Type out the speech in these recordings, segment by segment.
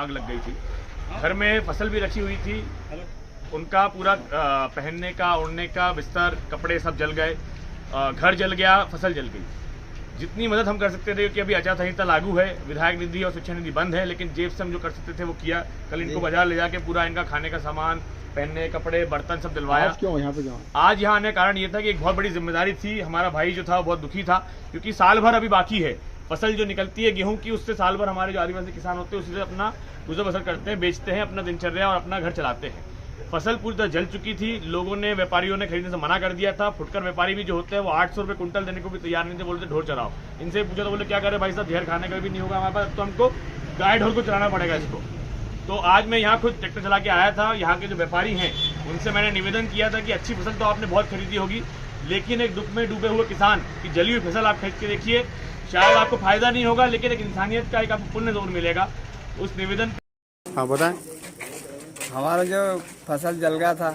आग लग गई थी। घर में फसल भी रखी हुई थी, उनका पूरा पहनने का, ओढ़ने का, बिस्तर, कपड़े सब जल गए। घर जल गया, फसल जल गई। जितनी मदद हम कर सकते थे, क्योंकि अभी आचार संहिता लागू है, विधायक निधि और शिक्षा निधि बंद है, लेकिन जेब से हम जो कर सकते थे वो किया। कल इनको बाजार ले जाके पूरा इनका खाने का सामान, पहनने, कपड़े, बर्तन सब दिलवाया। आज क्यों यहाँ पे आज यहाँ आने का कारण ये था कि एक बहुत बड़ी जिम्मेदारी थी। हमारा भाई जो था वो बहुत दुखी था, क्योंकि साल भर अभी बाकी है। फसल जो निकलती है गेहूं की, उससे साल भर हमारे जो आदिवासी किसान होते हैं उसी से अपना गुजर बसर करते हैं, बेचते हैं, अपना दिनचर्या और अपना घर चलाते हैं। फसल पूरी तरह जल चुकी थी। लोगों ने, व्यापारियों ने खरीदने से मना कर दिया था। फुटकर व्यापारी भी जो होते हैं वो 800 रुपये कुंटल देने को भी तैयार नहीं थे, बोलते ढोर चराओ। इनसे पूछा तो बोले क्या करे भाई साहब, जहर खाने का भी नहीं होगा हमारे पास, तो हमको गाय ढोर को चलाना पड़ेगा इसको। तो आज मैं यहाँ खुद ट्रैक्टर चला के आया था। यहाँ के जो व्यापारी हैं उनसे मैंने निवेदन किया था कि अच्छी फसल तो आपने बहुत खरीदी होगी, लेकिन एक दुख में डूबे हुए किसान की जली हुई फसल आप खरीद के देखिए, शायद आपको फायदा नहीं होगा, लेकिन एक इंसानियत का एक आपको पुण्य जरूर मिलेगा। उस निवेदन। हाँ बताएं। हमारा जो फसल जल गया था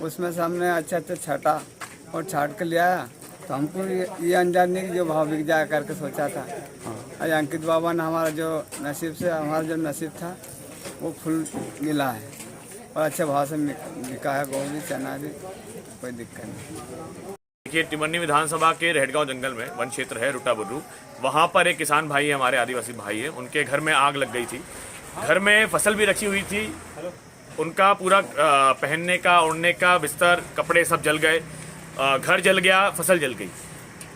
उसमें से हमने अच्छे छाटा और छाट कर लिया, तो हमको ये अंजान नहीं कि जो भाव बिक जाए करके सोचा था। आज अंकित बाबा ने हमारा जो नसीब था वो फुल मिला है और अच्छे भाव से बिका है। गेहूँ भी, चना भी, कोई दिक्कत नहीं। देखिए, टिमरनी विधानसभा के रेहटगांव जंगल में वन क्षेत्र है रुटा बुर्रू, वहाँ पर एक किसान भाई है, हमारे आदिवासी भाई है, उनके घर में आग लग गई थी। घर में फसल भी रखी हुई थी, उनका पूरा पहनने का, ओढ़ने का, बिस्तर, कपड़े सब जल गए। घर जल गया, फसल जल गई।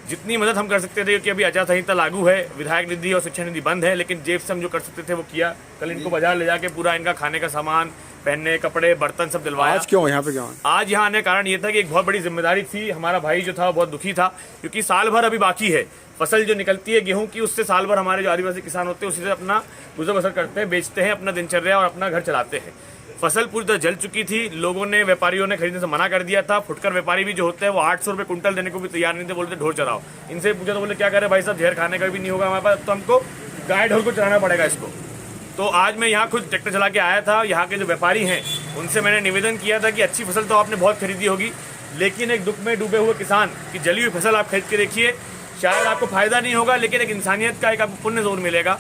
जितनी मदद हम कर सकते थे, क्योंकि अभी आचार संहिता लागू है, विधायक निधि और शिक्षा निधि बंद है, लेकिन जेब से हम जो कर सकते थे वो किया। कल इनको बाजार ले जाके पूरा इनका खाने का सामान, पहनने, कपड़े, बर्तन सब दिलवाया। आज क्यों यहाँ पे आज यहाँ आने का कारण ये था कि एक बहुत बड़ी जिम्मेदारी थी। हमारा भाई जो था वो बहुत दुखी था, क्योंकि साल भर अभी बाकी है। फसल जो निकलती है गेहूं की, उससे साल भर हमारे जो आदिवासी किसान होते हैं उसी से अपना गुजर बसर करते हैं, बेचते हैं, अपना दिनचर्या और अपना घर चलाते हैं। फसल पूरी तरह जल चुकी थी। लोगों ने, व्यापारियों ने खरीदने से मना कर दिया था। फुटकर व्यापारी भी जो होते हैं वो 800 रुपये कुंटल देने को भी तैयार नहीं थे, बोलते ढोर चराओ। इनसे पूछा तो बोले क्या करे भाई साहब, जहर खाने का भी नहीं होगा हमारे पास, तो हमको गाय ढोर को चलाना पड़ेगा इसको। तो आज मैं यहाँ खुद ट्रैक्टर चला के आया था। यहाँ के जो व्यापारी हैं उनसे मैंने निवेदन किया था कि अच्छी फसल तो आपने बहुत खरीदी होगी, लेकिन एक दुख में डूबे हुए किसान की जली हुई फसल आप खरीद के देखिए, शायद आपको फायदा नहीं होगा, लेकिन एक इंसानियत का एक आपको पुण्य जरूर मिलेगा।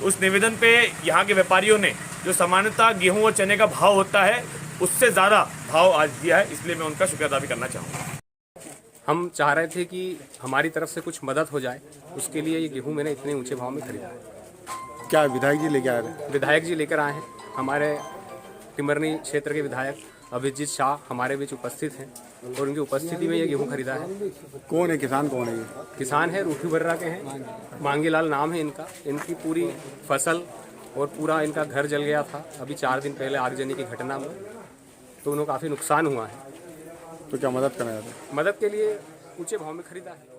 उस निवेदन पे यहाँ के व्यापारियों ने जो सामान्यतः गेहूं और चने का भाव होता है उससे ज़्यादा भाव आज दिया है, इसलिए मैं उनका शुक्रिया अदा भी करना चाहूँगा। हम चाह रहे थे कि हमारी तरफ से कुछ मदद हो जाए, उसके लिए ये गेहूं मैंने इतने ऊंचे भाव में खरीदा है। क्या विधायक जी लेके आए थे? विधायक जी लेकर आए हैं। हमारे टिमरनी क्षेत्र के विधायक अभिजीत शाह हमारे बीच उपस्थित हैं और उनकी उपस्थिति में ये गेहूं खरीदा है। कौन है किसान, कौन है ये? किसान है, रूठी बर्रा के हैं, मांगीलाल नाम है इनका। इनकी पूरी फसल और पूरा इनका घर जल गया था अभी 4 दिन पहले आगजनी की घटना में, तो उन्हें काफ़ी नुकसान हुआ है। तो क्या मदद करना चाहते हैं? मदद के लिए ऊंचे भाव में खरीदा है।